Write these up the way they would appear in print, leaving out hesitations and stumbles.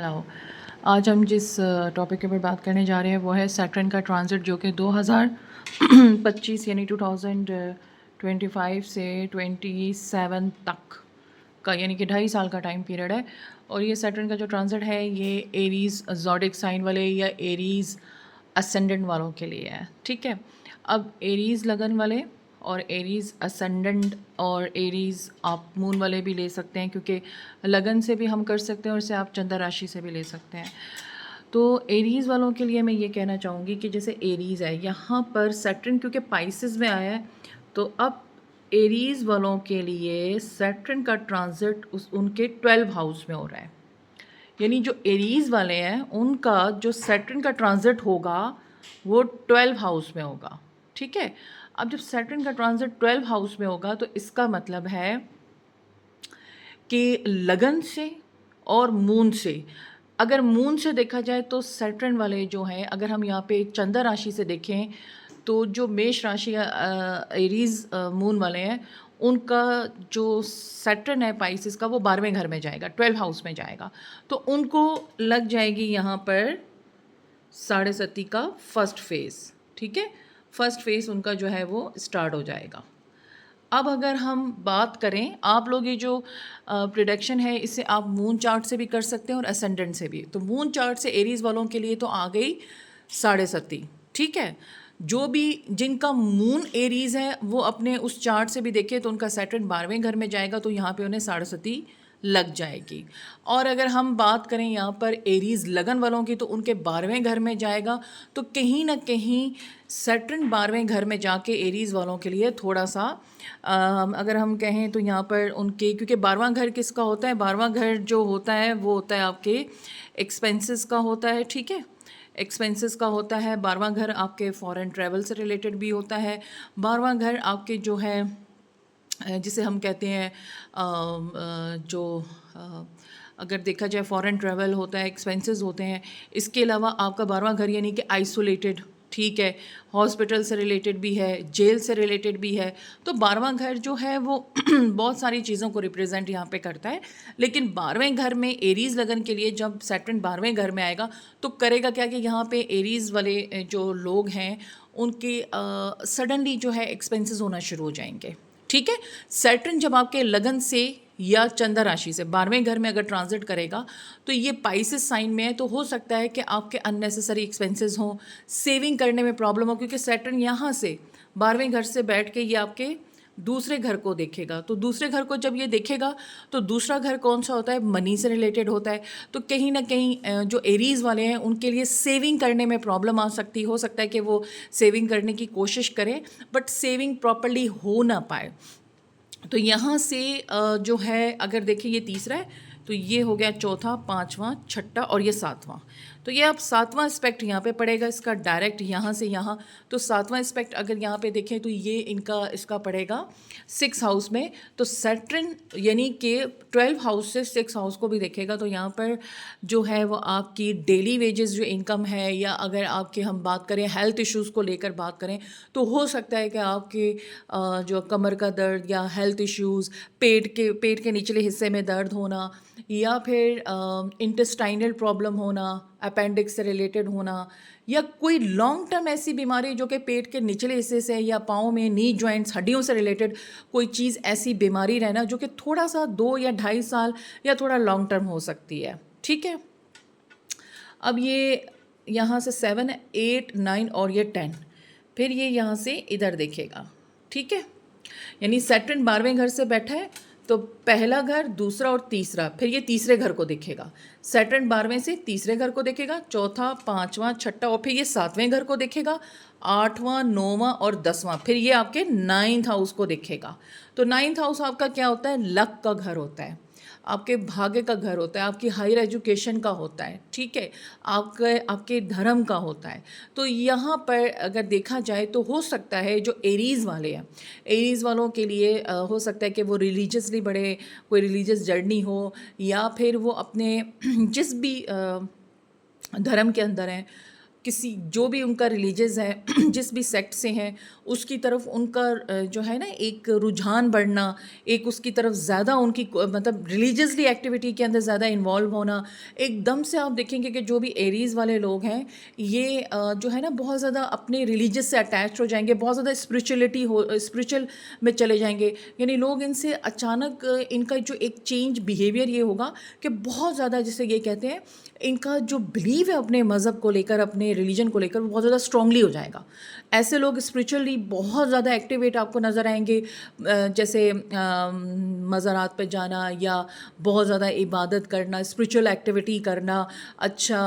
आओ। आज हम जिस टॉपिक के ऊपर बात करने जा रहे हैं वो है सैटर्न का ट्रांजिट, जो कि 2025 यानी 2025 से 27 तक का यानी कि 2.5 साल का टाइम पीरियड है। और ये सैटर्न का जो ट्रांजिट है ये एरीज़ ज़ोडिक साइन वाले या एरीज़ असेंडेंट वालों के लिए है। ठीक है, अब एरीज़ लगन वाले और एरीज़ असेंडेंट और एरीज़ आप मून वाले भी ले सकते हैं, क्योंकि लगन से भी हम कर सकते हैं और इसे आप चंद्र राशि से भी ले सकते हैं। तो एरीज़ वालों के लिए मैं ये कहना चाहूँगी कि जैसे एरीज़ है, यहाँ पर सैटर्न क्योंकि पाइसेस में आया है, तो अब एरीज़ वालों के लिए सैटर्न का ट्रांजिट उनके 12 हाउस में हो रहा है। यानी जो एरीज़ वाले हैं उनका जो सैटर्न का ट्रांजिट होगा वो 12 हाउस में होगा। ठीक है, अब जब सैटर्न का ट्रांजिट 12 हाउस में होगा तो इसका मतलब है कि लगन से और मून से, अगर मून से देखा जाए तो सैटर्न वाले जो हैं, अगर हम यहाँ पे चंद्र राशि से देखें तो जो मेष राशि एरीज मून वाले हैं उनका जो सैटर्न है पाइसिस का वो 12वें घर में जाएगा, 12 हाउस में जाएगा, तो उनको लग जाएगी यहाँ पर 7.5 का फर्स्ट फेज़। ठीक है, फर्स्ट फेज़ उनका जो है वो स्टार्ट हो जाएगा। अब अगर हम बात करें, आप लोग ये जो प्रिडिक्शन है इसे आप मून चार्ट से भी कर सकते हैं और असेंडेंट से भी। तो मून चार्ट से एरीज़ वालों के लिए तो आ गई 7.5। ठीक है, जो भी जिनका मून एरीज़ है वो अपने उस चार्ट से भी देखें तो उनका सैटर्न 12वें घर में जाएगा, तो यहाँ पे उन्हें 7.5 लग जाएगी। और अगर हम बात करें यहाँ पर एरीज़ लगन वालों की तो उनके 12वें घर में जाएगा, तो कहीं ना कहीं सैटर्न 12वें घर में जाके एरीज़ वालों के लिए थोड़ा सा अगर हम कहें तो यहाँ पर उनके, क्योंकि 12वां घर किसका होता है, 12वां घर जो होता है वो होता है आपके एक्सपेंसेस का होता है। ठीक है, एक्सपेंसेस का होता है। 12वां घर आपके फॉरेन ट्रैवल से रिलेटेड भी होता है। 12वां घर आपके जो है जिसे हम कहते हैं जो अगर देखा जाए फॉरेन ट्रैवल होता है, एक्सपेंसेस होते हैं। इसके अलावा आपका 12वां घर यानी कि आइसोलेटेड, ठीक है, हॉस्पिटल से रिलेटेड भी है, जेल से रिलेटेड भी है। तो 12वां घर जो है वो बहुत सारी चीज़ों को रिप्रेजेंट यहाँ पे करता है। लेकिन 12वें घर में एरीज़ लगन के लिए जब सैटर्न 12वें घर में आएगा तो करेगा क्या कि यहाँ पे एरीज़ वाले जो लोग हैं उनके सडनली जो है एक्सपेंसेस होना शुरू हो जाएंगे। ठीक है, सैटर्न जब आपके लगन से या चंद्र राशि से 12वें घर में अगर ट्रांजिट करेगा तो ये पाइसेस साइन में है, तो हो सकता है कि आपके अननेसेसरी एक्सपेंसेस हों, सेविंग करने में प्रॉब्लम हो, क्योंकि सैटर्न यहाँ से 12वें घर से बैठ के ये आपके दूसरे घर को देखेगा। तो दूसरे घर को जब ये देखेगा तो दूसरा घर कौन सा होता है, मनी से रिलेटेड होता है। तो कहीं ना कहीं जो एरीज़ वाले हैं उनके लिए सेविंग करने में प्रॉब्लम आ सकती, हो सकता है कि वो सेविंग करने की कोशिश करें बट सेविंग प्रॉपरली हो ना पाए। तो यहाँ से जो है अगर देखें ये तीसरा है, तो ये हो गया चौथा, पांचवा, छठा और ये सातवां। तो ये अब सातवां एस्पेक्ट यहाँ पे पड़ेगा इसका डायरेक्ट यहाँ से यहाँ। तो सातवां एस्पेक्ट अगर यहाँ पे देखें तो ये इनका इसका पड़ेगा 6 हाउस में। तो सैटर्न यानी कि 12 हाउस से 6 हाउस को भी देखेगा, तो यहाँ पर जो है वो आपकी डेली वेजेस जो इनकम है, या अगर आपके हम बात करें हेल्थ इश्यूज़ को लेकर बात करें तो हो सकता है कि आपके जो कमर का दर्द या हेल्थ इश्यूज़, पेट के निचले हिस्से में दर्द होना, या फिर इंटेस्टाइनल प्रॉब्लम होना, अपेंडिक्स से रिलेटेड होना, या कोई लॉन्ग टर्म ऐसी बीमारी जो कि पेट के निचले हिस्से से या पाँव में नी जॉइंट्स हड्डियों से रिलेटेड कोई चीज़ ऐसी बीमारी रहना जो कि थोड़ा सा 2 या 2.5 साल या थोड़ा लॉन्ग टर्म हो सकती है। ठीक है, अब ये यहाँ से 7, 8, 9 और ये 10, फिर ये यहाँ से इधर देखेगा। ठीक है, यानी सैटर्न 12वें घर से बैठा है तो पहला घर, दूसरा और तीसरा, फिर ये तीसरे घर को देखेगा। सैटर्न 12वें से तीसरे घर को देखेगा, चौथा, पांचवा, छठा और फिर ये 7वें घर को देखेगा, 8वां, 9वां और 10वां, फिर ये आपके 9th हाउस को देखेगा। तो 9th हाउस आपका क्या होता है, लक का घर होता है, आपके भाग्य का घर होता है, आपकी हायर एजुकेशन का होता है। ठीक है, आपके धर्म का होता है। तो यहाँ पर अगर देखा जाए तो हो सकता है जो एरीज़ वाले हैं, एरीज़ वालों के लिए हो सकता है कि वो रिलीजियसली बड़े कोई रिलीजियस जर्नी हो, या फिर वो अपने जिस भी धर्म के अंदर हैं किसी जो भी उनका रिलीजियस है जिस भी सेक्ट से हैं उसकी तरफ उनका जो है ना एक रुझान बढ़ना, एक उसकी तरफ ज़्यादा उनकी मतलब रिलीजियसली एक्टिविटी के अंदर ज़्यादा इन्वॉल्व होना। एकदम से आप देखेंगे कि जो भी एरीज़ वाले लोग हैं ये जो है ना बहुत ज़्यादा अपने रिलीजियस से अटैच हो जाएंगे, बहुत ज़्यादा स्पिरिचुअल में चले जाएंगे। यानी लोग इनसे अचानक इनका जो एक चेंज बिहेवियर ये होगा कि बहुत ज़्यादा, जिसे ये कहते हैं, इनका जो बिलीव है अपने मज़हब को लेकर, अपने रिलीजन को लेकर, वो बहुत ज़्यादा स्ट्रांगली हो जाएगा। ऐसे लोग स्पिरिचुअली बहुत ज़्यादा एक्टिवेट आपको नज़र आएंगे, जैसे मज़ारात पे जाना या बहुत ज़्यादा इबादत करना, स्पिरिचुअल एक्टिविटी करना। अच्छा,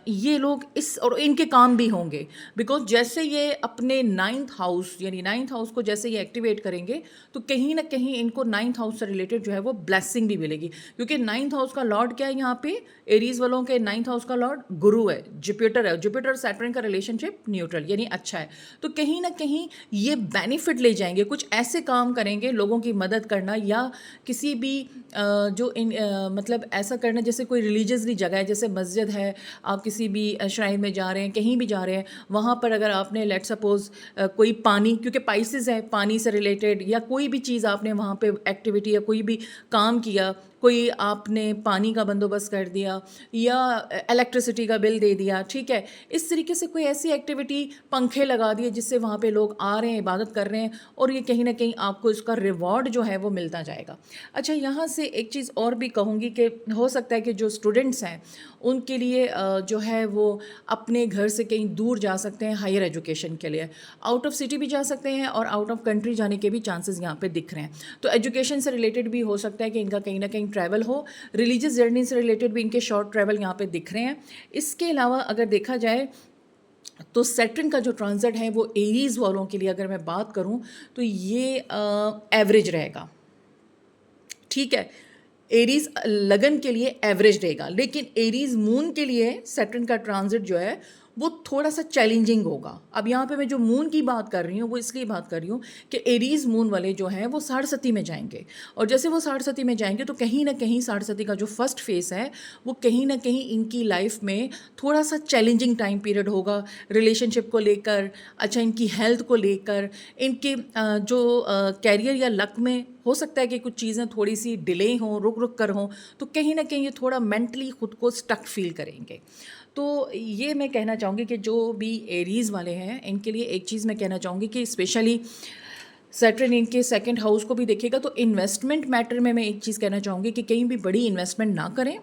ये लोग इस और इनके काम भी होंगे बिकॉज जैसे ये अपने नाइन्थ हाउस यानी नाइन्थ हाउस को जैसे ये एक्टिवेट करेंगे तो कहीं ना कहीं इनको नाइन्थ हाउस से रिलेटेड जो है वो ब्लेसिंग भी मिलेगी, क्योंकि नाइन्थ हाउस का लॉर्ड क्या है यहाँ पे, एरीज वालों के नाइन्थ हाउस का लॉर्ड गुरु है, जुपिटर है। जुपिटर और सैटर्न का रिलेशनशिप न्यूट्रल यानी अच्छा है। तो कहीं ना कहीं ये बेनिफिट ले जाएंगे, कुछ ऐसे काम करेंगे लोगों की मदद करना या किसी भी जो मतलब ऐसा करना, जैसे कोई रिलीजियसली जगह है, जैसे मस्जिद है, आप किसी भी श्राइन में जा रहे हैं, कहीं भी जा रहे हैं, वहाँ पर अगर आपने लेट सपोज कोई पानी, क्योंकि पाइसेस है, पानी से रिलेटेड या कोई भी चीज़ आपने वहाँ पे एक्टिविटी या कोई भी काम किया, कोई आपने पानी का बंदोबस्त कर दिया या इलेक्ट्रिसिटी का बिल दे दिया, ठीक है, इस तरीके से कोई ऐसी एक्टिविटी, पंखे लगा दिए जिससे वहाँ पे लोग आ रहे हैं, इबादत कर रहे हैं, और ये कहीं ना कहीं आपको इसका रिवॉर्ड जो है वो मिलता जाएगा। अच्छा, यहाँ से एक चीज़ और भी कहूँगी कि हो सकता है कि जो स्टूडेंट्स हैं उनके लिए जो है वो अपने घर से कहीं दूर जा सकते हैं हायर एजुकेशन के लिए, आउट ऑफ सिटी भी जा सकते हैं और आउट ऑफ कंट्री जाने के भी चांसेस यहाँ पे दिख रहे हैं। तो एजुकेशन से रिलेटेड भी हो सकता है कि इनका कहीं ना कहीं ट्रैवल हो, रिलीजियस जर्नी से रिलेटेड भी इनके शॉर्ट ट्रैवल यहाँ पे दिख रहे हैं। इसके अलावा अगर देखा जाए तो सैटर्न का जो ट्रांजिट है वो एरीज वालों के लिए अगर मैं बात करूँ तो ये एवरेज रहेगा, ठीक है, एरीज लगन के लिए एवरेज रहेगा, लेकिन एरीज मून के लिए सैटर्न का ट्रांजिट जो है वो थोड़ा सा चैलेंजिंग होगा। अब यहाँ पे मैं जो मून की बात कर रही हूँ वो इसलिए बात कर रही हूँ कि एरीज मून वाले जो हैं वो साढ़सती में जाएंगे, और जैसे वो साढ़सती में जाएंगे तो कहीं ना कहीं साढ़सती का जो फर्स्ट फेस है वो कहीं ना कहीं इनकी लाइफ में थोड़ा सा चैलेंजिंग टाइम पीरियड होगा, रिलेशनशिप को लेकर, अच्छा इनकी हेल्थ को लेकर, इनके जो कैरियर या लक में हो सकता है कि कुछ चीज़ें थोड़ी सी डिले हों, रुक रुक कर हों, तो कहीं ना कहीं ये थोड़ा मेंटली खुद को स्टक फील करेंगे। तो ये मैं कहना चाहूँगी कि जो भी एरीज़ वाले हैं इनके लिए एक चीज़ मैं कहना चाहूँगी कि स्पेशली सैटर्न इनके सेकंड हाउस को भी देखेगा, तो इन्वेस्टमेंट मैटर में मैं एक चीज़ कहना चाहूँगी कि कहीं भी बड़ी इन्वेस्टमेंट ना करें,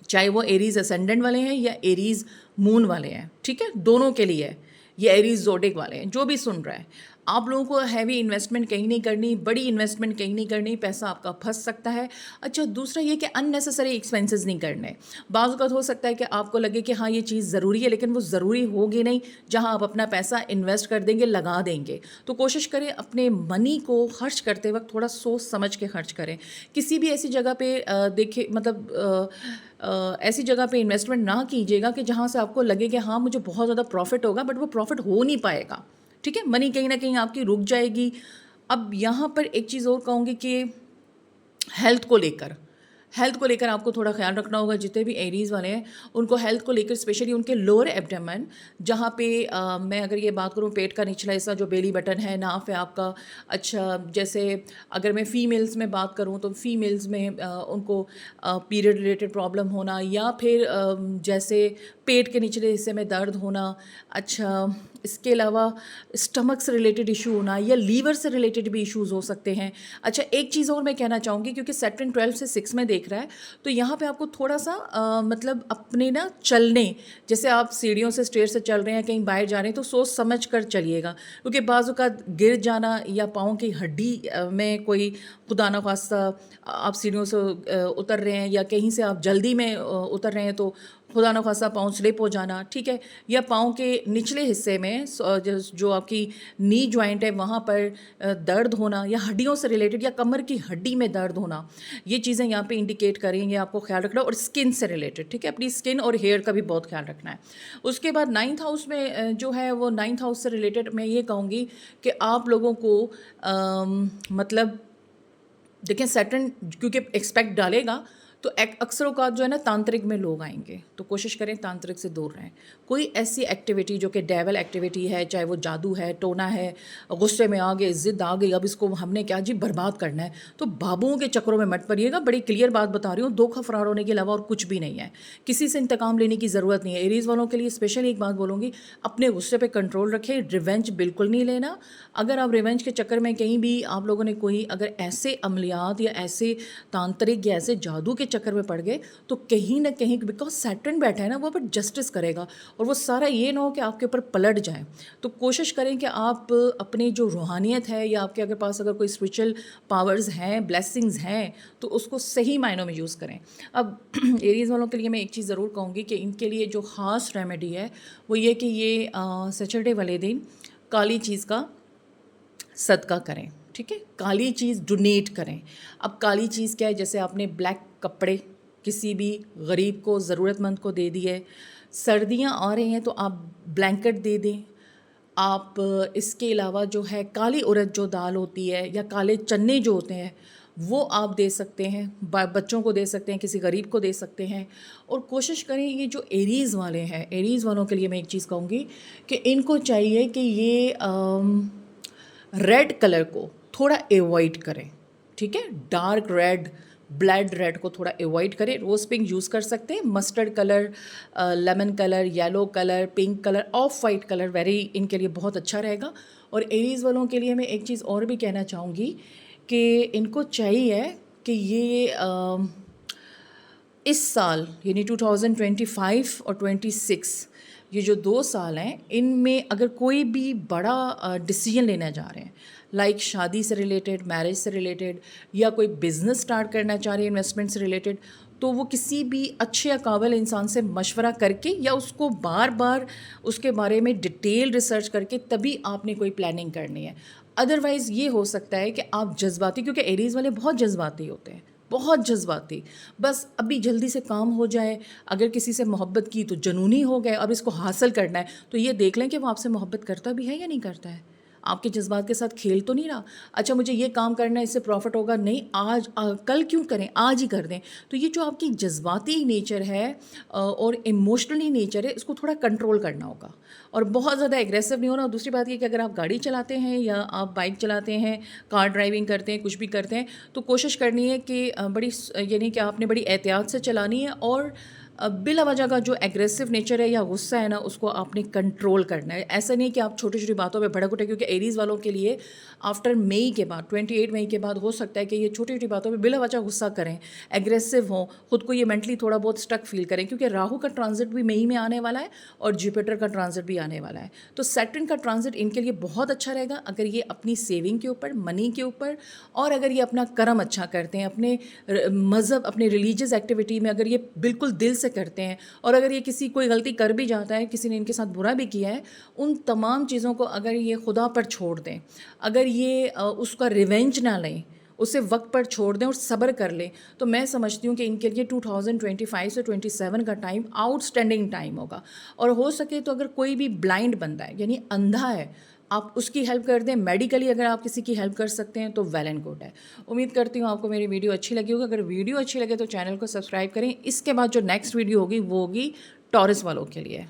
चाहे वो एरीज़ असेंडेंट वाले हैं या एरीज़ मून वाले हैं, ठीक है, दोनों के लिए है, ये एरीज़ जोडिक वाले हैं, जो भी सुन रहा है, आप लोगों को हैवी इन्वेस्टमेंट कहीं नहीं करनी, बड़ी इन्वेस्टमेंट कहीं नहीं करनी, पैसा आपका फंस सकता है। अच्छा, दूसरा ये कि अननेसेसरी एक्सपेंसेस नहीं करने। बाज़ वक़्त हो सकता है कि आपको लगे कि हाँ ये चीज़ ज़रूरी है, लेकिन वो ज़रूरी होगी नहीं, जहाँ आप अपना पैसा इन्वेस्ट कर देंगे, लगा देंगे। तो कोशिश करें अपने मनी को खर्च करते वक्त थोड़ा सोच समझ के खर्च करें। किसी भी ऐसी जगह पे देखे मतलब ऐसी जगह पे इन्वेस्टमेंट ना कीजिएगा कि जहाँ से आपको लगे कि हाँ मुझे बहुत ज़्यादा प्रॉफिट होगा, बट वो प्रॉफिट हो नहीं पाएगा, ठीक है, मनी कहीं ना कहीं आपकी रुक जाएगी। अब यहाँ पर एक चीज़ और कहूँगी कि हेल्थ को लेकर आपको थोड़ा ख्याल रखना होगा। जितने भी एरीज़ वाले हैं उनको हेल्थ को लेकर, स्पेशली उनके लोअर एब्डोमेन, जहाँ पे मैं अगर ये बात करूँ पेट का निचला हिस्सा जो बेली बटन है, नाफ है आपका, अच्छा जैसे अगर मैं फ़ीमेल्स में बात करूँ तो फीमेल्स में उनको पीरियड रिलेटेड प्रॉब्लम होना, या फिर जैसे पेट के निचले हिस्से में दर्द होना, अच्छा इसके अलावा स्टमक से रिलेटेड इशू होना या लीवर से रिलेटेड भी इश्यूज़ हो सकते हैं। अच्छा, एक चीज़ और मैं कहना चाहूँगी, क्योंकि सैटर्न 12 से 6 में देख रहा है, तो यहाँ पे आपको थोड़ा सा मतलब अपने ना चलने, जैसे आप सीढ़ियों से स्टेयर से चल रहे हैं, कहीं बाहर जा रहे हैं, तो सोच समझ कर चलिएगा, क्योंकि बाजू का गिर जाना या पाँव की हड्डी में कोई खुदा न खास्ता आप सीढ़ियों से उतर रहे हैं या कहीं से आप जल्दी में उतर रहे हैं तो खुदा न खास्ता पाँव स्लिप हो जाना, ठीक है, या पाँव के निचले हिस्से में जो आपकी नी जॉइंट है वहाँ पर दर्द होना, या हड्डियों से रिलेटेड या कमर की हड्डी में दर्द होना, ये चीज़ें यहाँ पे इंडिकेट करेंगे, आपको ख्याल रखना। और स्किन से रिलेटेड, ठीक है, अपनी स्किन और हेयर का भी बहुत ख्याल रखना है। उसके बाद नाइन्थ हाउस में जो है वो नाइन्थ हाउस से रिलेटेड मैं ये कहूँगी कि आप लोगों को मतलब देखें, सैटर्न क्योंकि एक्सपेक्ट डालेगा तो अक्सर औक़ात जो है ना तांत्रिक में लोग आएंगे, तो कोशिश करें तांत्रिक से दूर रहें। कोई ऐसी एक्टिविटी जो कि डेविल एक्टिविटी है, चाहे वो जादू है, टोना है, गुस्से में आ गए, ज़िद आ गई, अब इसको हमने क्या जी बर्बाद करना है, तो बाबुओं के चक्करों में मत पड़िएगा। बड़ी क्लियर बात बता रही हूँ, धोखा फरार होने के अलावा और कुछ भी नहीं है। किसी से इंतकाम लेने की ज़रूरत नहीं है। एरीज़ वालों के लिए स्पेशली एक बात बोलूँगी, अपने गुस्से पे कंट्रोल रखें, रिवेंज बिल्कुल नहीं लेना। अगर आप रिवेंज के चक्कर में कहीं भी आप लोगों ने कोई अगर ऐसे अमलियात या ऐसे तांत्रिक या ऐसे जादू के चक्कर में पड़ गए, तो कहीं ना कहीं बिकॉज सैटर्न बैठा है ना, वो पर जस्टिस करेगा और वो सारा ये ना हो कि आपके ऊपर पलट जाए। तो कोशिश करें कि आप अपनी जो रूहानियत है या आपके अगर पास अगर कोई स्पिरिचुअल पावर्स हैं, ब्लेसिंग्स हैं, तो उसको सही मायनों में यूज़ करें। अब एरीज़ वालों के लिए मैं एक चीज़ ज़रूर कहूँगी कि इनके लिए जो ख़ास रेमेडी है वो ये कि ये सैटरडे वाले दिन काली चीज़ का सदका करें, ठीक है। काली चीज़ डोनेट करें। अब काली चीज़ क्या है, जैसे आपने ब्लैक कपड़े किसी भी गरीब को, ज़रूरतमंद को दे दिए। सर्दियाँ आ रही हैं तो आप ब्लैंकेट दे दें। आप इसके अलावा जो है काली उड़द जो दाल होती है या काले चने जो होते हैं वो आप दे सकते हैं, बच्चों को दे सकते हैं, किसी गरीब को दे सकते हैं। और कोशिश करें ये जो एरीज़ वाले हैं, एरीज़ वालों के लिए मैं एक चीज़ कहूँगी कि इनको चाहिए कि ये रेड कलर को थोड़ा एवॉइड करें, ठीक है। डार्क रेड, ब्लड रेड को थोड़ा एवॉइड करें। रोज़ पिंक यूज़ कर सकते हैं, mustard colour, lemon colour, yellow colour, pink colour, of white colour very इनके लिए बहुत अच्छा रहेगा। और एरीज़ वालों के लिए मैं एक चीज़ और भी कहना चाहूँगी कि इनको चाहिए कि ये इस साल यानी 2025 और 26 ये जो 2 साल हैं, इनमें अगर कोई भी बड़ा डिसीजन लेना जा रहे हैं, लाइक शादी से रिलेटेड, मैरिज से रिलेटेड, या कोई बिज़नेस स्टार्ट करना चाह रहे हैं इन्वेस्टमेंट से रिलेटेड, तो वो किसी भी अच्छे या काबिल इंसान से मशवरा करके या उसको बार बार उसके बारे में डिटेल रिसर्च करके तभी आपने कोई प्लानिंग करनी है। अदरवाइज़ ये हो सकता है कि आप जज्बाती, क्योंकि एरीज़ वाले बहुत जज्बाती होते हैं, बहुत जज्बाती, बस अभी जल्दी से काम हो जाए। अगर किसी से मोहब्बत की तो जुनूनी हो गए, अब इसको हासिल करना है, तो ये देख लें कि वो आपसे मोहब्बत करता भी है या नहीं करता है, आपके जज्बात के साथ खेल तो नहीं रहा। अच्छा मुझे ये काम करना है, इससे प्रॉफिट होगा, नहीं आज कल क्यों करें, आज ही कर दें। तो ये जो आपकी जज्बाती नेचर है और इमोशनली नेचर है, इसको थोड़ा कंट्रोल करना होगा और बहुत ज़्यादा एग्रेसिव नहीं होना। और दूसरी बात ये कि अगर आप गाड़ी चलाते हैं या आप बाइक चलाते हैं, कार ड्राइविंग करते हैं, कुछ भी करते हैं, तो कोशिश करनी है कि बड़ी यानी कि आपने बड़ी एहतियात से चलानी है और बिला वजह का जो एग्रेसिव नेचर है या गुस्सा है ना, उसको आपने कंट्रोल करना है। ऐसा नहीं कि आप छोटी छोटी बातों पे भड़क उठे, क्योंकि एरीज़ वालों के लिए आफ्टर मई के बाद 28 मई के बाद हो सकता है कि ये छोटी छोटी बातों पे बिला वजह गुस्सा करें, एग्रेसिव हों, खुद को ये मेंटली थोड़ा बहुत स्टक फील करें, क्योंकि राहु का ट्रांजिट भी मई में आने वाला है और जुपिटर का ट्रांजिट भी आने वाला है। तो सैटर्न का ट्रांजिट इनके लिए बहुत अच्छा रहेगा अगर ये अपनी सेविंग के ऊपर, मनी के ऊपर, और अगर ये अपना कर्म अच्छा करते हैं, अपने मज़हब, अपने रिलीजियस एक्टिविटी में अगर ये बिल्कुल दिल से करते हैं, और अगर ये किसी कोई गलती कर भी जाता है, किसी ने इनके साथ बुरा भी किया है, उन तमाम चीज़ों को अगर ये खुदा पर छोड़ दें, अगर ये उसका रिवेंज ना लें, उसे वक्त पर छोड़ दें और सब्र कर लें, तो मैं समझती हूँ कि इनके लिए 2025 से 27 का टाइम आउटस्टैंडिंग टाइम होगा। और हो सके तो अगर कोई भी ब्लाइंड बंदा है यानी अंधा है, आप उसकी हेल्प कर दें। मेडिकली अगर आप किसी की हेल्प कर सकते हैं तो वेल एंड गुड है। उम्मीद करती हूँ आपको मेरी वीडियो अच्छी लगी होगी। अगर वीडियो अच्छी लगे तो चैनल को सब्सक्राइब करें। इसके बाद जो नेक्स्ट वीडियो होगी वो होगी टॉरस वालों के लिए।